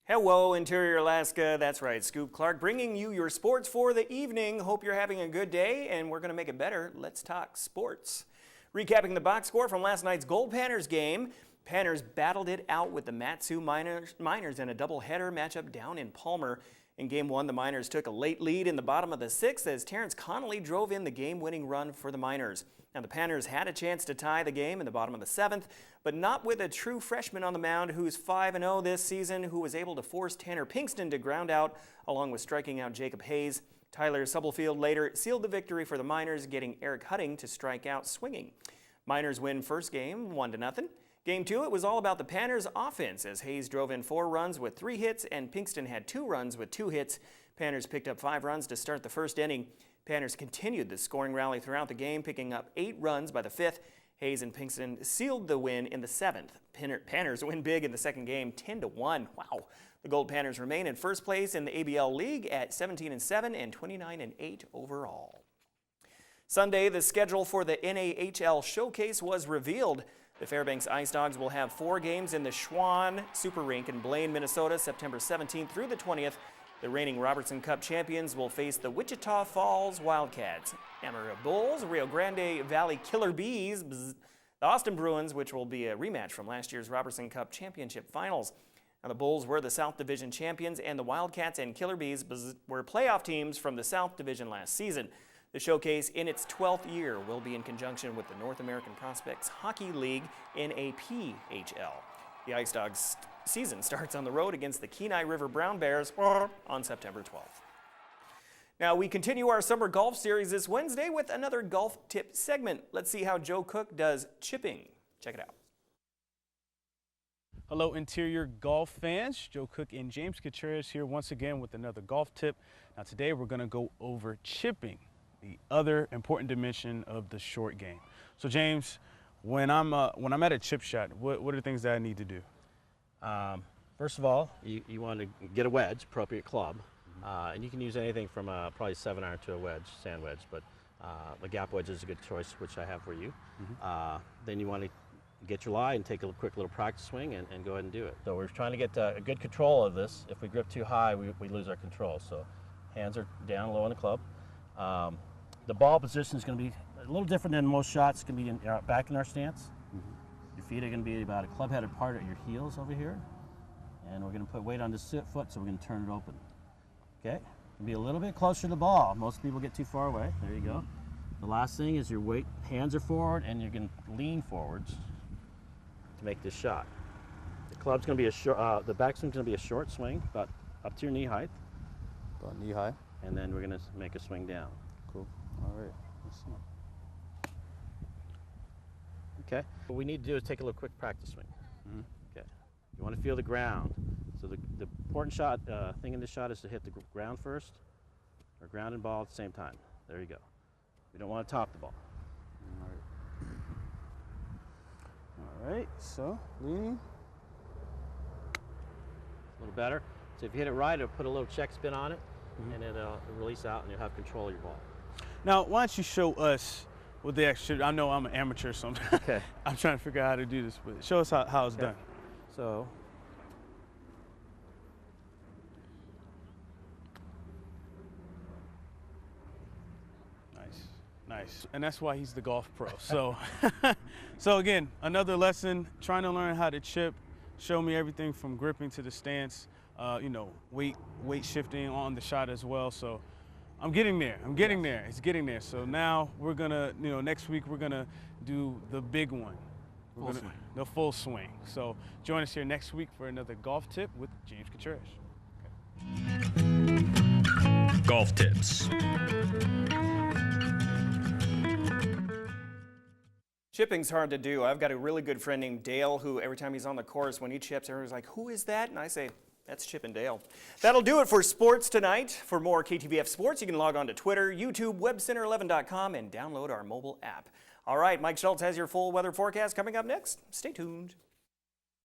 Hello, Interior Alaska. That's right, Scoop Clark bringing you your sports for the evening. Hope you're having a good day, and we're going to make it better. Let's talk sports. Recapping the box score from last night's Gold Panners game, Panners battled it out with the Mat-Su Miners in a doubleheader matchup down in Palmer. In Game 1, the Miners took a late lead in the bottom of the 6th as Terrence Connolly drove in the game-winning run for the Miners. Now, the Panners had a chance to tie the game in the bottom of the 7th, but not with a true freshman on the mound who's 5-0 this season, who was able to force Tanner Pinkston to ground out, along with striking out Jacob Hayes. Tyler Stubblefield later sealed the victory for the Miners, getting Eric Hutting to strike out swinging. Miners win first game 1-0. Game 2, it was all about the Panners' offense as Hayes drove in 4 runs with 3 hits and Pinkston had 2 runs with 2 hits. Panners picked up 5 runs to start the first inning. Panners continued the scoring rally throughout the game, picking up 8 runs by the 5th. Hayes and Pinkston sealed the win in the 7th. Panners win big in the second game, 10-1. Wow. The Gold Panners remain in first place in the ABL League at 17-7 and 29-8 overall. Sunday, the schedule for the NAHL Showcase was revealed. The Fairbanks Ice Dogs will have 4 games in the Schwann Super Rink in Blaine, Minnesota, September 17th through the 20th. The reigning Robertson Cup champions will face the Wichita Falls Wildcats, Amarillo Bulls, Rio Grande Valley Killer Bees, the Austin Bruins, which will be a rematch from last year's Robertson Cup championship finals. Now, the Bulls were the South Division champions, and the Wildcats and Killer Bees were playoff teams from the South Division last season. The showcase, in its 12th year, will be in conjunction with the North American Prospects Hockey League, NAPHL. The Ice Dogs season starts on the road against the Kenai River Brown Bears on September 12th. Now, we continue our summer golf series this Wednesday with another golf tip segment. Let's see how Joe Cook does chipping. Check it out. Hello, Interior golf fans. Joe Cook and James Contreras here once again with another golf tip. Now, today we're going to go over chipping, the other important dimension of the short game. So, James, when I'm at a chip shot, what are the things that I need to do? First of all, you want to get a wedge, appropriate club, and you can use anything from probably 7-iron to a wedge, sand wedge, but the gap wedge is a good choice, which I have for you. Then you want to get your lie and take a quick little practice swing and go ahead and do it. So we're trying to get a good control of this. If we grip too high, we lose our control. So hands are down low on the club. The ball position is going to be a little different than most shots. It's going to be back in our stance. Your feet are going to be about a club-headed part at your heels over here. And we're going to put weight on this foot, so we're going to turn it open. Okay? Be a little bit closer to the ball. Most people get too far away. There you go. The last thing is your weight, hands are forward, and you're going to lean forwards to make this shot. The club's going to be a short, the backswing's going to be a short swing, about up to your knee height. About knee high. And then we're going to make a swing down. Cool. All right. Let's see. Okay. What we need to do is take a little quick practice swing. Okay. You want to feel the ground. So the important shot thing in this shot is to hit the ground first, or ground and ball at the same time. There you go. We don't want to top the ball. All right. So leaning. A little better. So if you hit it right, it'll put a little check spin on it, and it'll release out, and you'll have control of your ball. Now, why don't you show us with the extra? I know I'm an amateur, so I'm trying to figure out how to do this. But show us how it's done. So, nice, and that's why he's the golf pro. So, so again, another lesson, trying to learn how to chip. Show me everything from gripping to the stance. You know, weight shifting on the shot as well. So, I'm getting there. It's getting there. So now we're gonna, next week we're gonna do the big one. The full swing. So join us here next week for another golf tip with James Contreras. Okay. Golf tips. Chipping's hard to do. I've got a really good friend named Dale who every time he's on the course, when he chips, everyone's like, who is that? And I say, that's Chip and Dale. That'll do it for sports tonight. For more KTVF sports, you can log on to Twitter, YouTube, WebCenter11.com, and download our mobile app. All right, Mike Schultz has your full weather forecast coming up next. Stay tuned.